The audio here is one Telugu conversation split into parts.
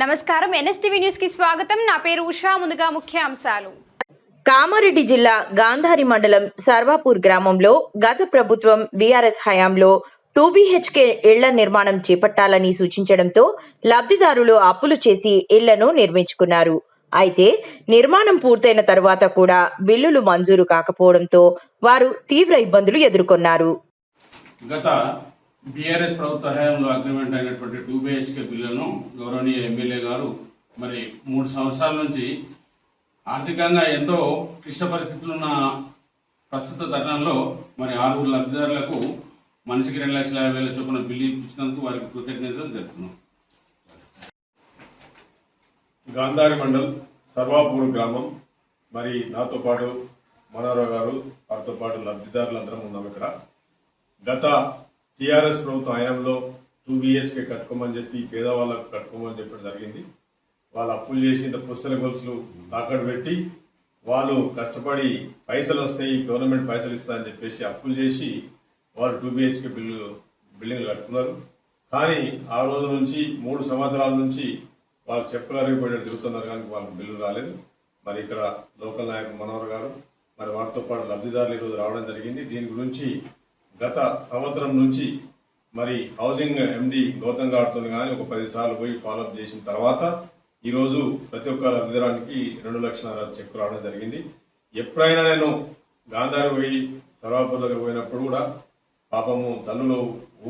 నమస్కారం ఎన్ఎస్టీవీ న్యూస్ కి స్వాగతం. నా పేరు ఉషా. ముందుగా ముఖ్యాంశాలు. కామారెడ్డి జిల్లా గాంధారి మండలం సర్వాపూర్ గ్రామంలో గత ప్రభుత్వం బీఆర్ఎస్ హయాంలో 2 BHK ఇళ్ల నిర్మాణం చేపట్టాలని సూచించడంతో లబ్ధిదారులు అప్పులు చేసి ఇళ్లను నిర్మించుకున్నారు. అయితే నిర్మాణం పూర్తయిన తరువాత కూడా బిల్లులు మంజూరు కాకపోవడంతో వారు తీవ్ర ఇబ్బందులు ఎదుర్కొన్నారు. గత బీఆర్ఎస్ ప్రభుత్వ హయాంలో అగ్రిమెంట్ అయినటువంటి 2 BHK బిల్లును గౌరవనీయ ఎమ్మెల్యే గారు మరి 3 సంవత్సరాల నుంచి ఆర్థికంగా ఎంతో క్లిష్ట పరిస్థితులున్న ప్రస్తుత తరుణంలో మరి 6 లబ్ధిదారులకు మనిషికి 2,50,000 చొప్పున బిల్లు ఇప్పించినందుకు వారికి కృతజ్ఞతలు తెలుపుతున్నాం. గాంధారి మండల్ సర్వాపూర్ గ్రామం. మరి నాతో పాటు మనోహర్ గారు, వారితో పాటు లబ్ధిదారులందరం ఉన్నాం. ఇక్కడ గత టీఆర్ఎస్ ప్రభుత్వం హయాంలో 2 BHK కట్టుకోమని చెప్పి పేదవాళ్ళకు కట్టుకోమని చెప్పడం జరిగింది. వాళ్ళు అప్పులు చేసి ఇంత పుస్తల గొలుసులు తాకట్టు పెట్టి వాళ్ళు కష్టపడి పైసలు వస్తాయి, గవర్నమెంట్ పైసలు ఇస్తా అని చెప్పేసి అప్పులు చేసి వాళ్ళు 2 BHK బిల్డింగ్లు కట్టుకున్నారు. కానీ ఆ రోజు నుంచి 3 సంవత్సరాల నుంచి వాళ్ళు చెప్పులు అరిగిపోయేటట్టు తిరుగుతున్నారు, కానీ వాళ్ళకి బిల్లు రాలేదు. మరి ఇక్కడ లోకల్ నాయకుడు మనోహర్ గారు మరి వారితో పాటు లబ్ధిదారులు ఈరోజు రావడం జరిగింది. దీని గురించి గత సంవత్సరం నుంచి మరి హౌసింగ్ ఎండి గౌతమ్ గారితో కానీ ఒక 10 సార్లు పోయి ఫాలోఅప్ చేసిన తర్వాత ఈరోజు ప్రతి ఒక్క లబ్ధిదారానికి 2 లక్షల చెక్కు రావడం జరిగింది. ఎప్పుడైనా నేను గాంధారి పోయి సర్వాపూర్ దగ్గర పోయినప్పుడు కూడా పాపము తల్లులు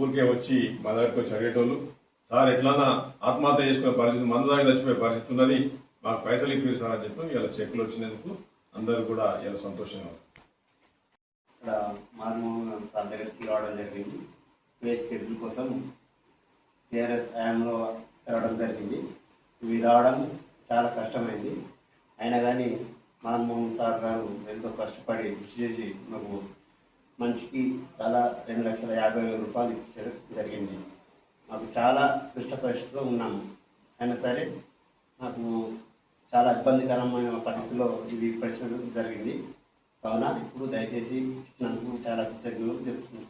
ఊరికే వచ్చి మా దగ్గరికి వచ్చి అడిగేటోళ్ళు, సార్ ఎట్లన్నా ఆత్మహత్య చేసుకునే పరిస్థితి, మందు దాగి చచ్చిపోయే పరిస్థితి ఉన్నది, మాకు పైసలు ఇప్పిరు సార్ అని చెప్పి ఇలా చెక్కులు వచ్చినందుకు అందరూ కూడా ఇలా సంతోషంగా ఉన్నారు. ఇక్కడ మార్మోహన్ సార్ దగ్గరికి రావడం జరిగింది. వేస్ట్ బిల్ కోసం టీఆర్ఎస్ హయాంలో రావడం జరిగింది. ఇవి రావడం చాలా కష్టమైంది. అయినా కానీ మన్మోహన్ సార్ గారు ఎంతో కష్టపడి కృషి చేసి మాకు మనిషికి తలా 2,50,000 రూపాయలు ఇచ్చడం జరిగింది. మాకు చాలా క్లిష్ట పరిస్థితిలో ఉన్నాము. అయినా సరే నాకు చాలా ఇబ్బందికరమైన పరిస్థితిలో ఇవి ఇప్పించడం జరిగింది. కావున ఇప్పుడు దయచేసి ఇచ్చినందుకు చాలా కృతజ్ఞతలు తెలుపుతున్నాను.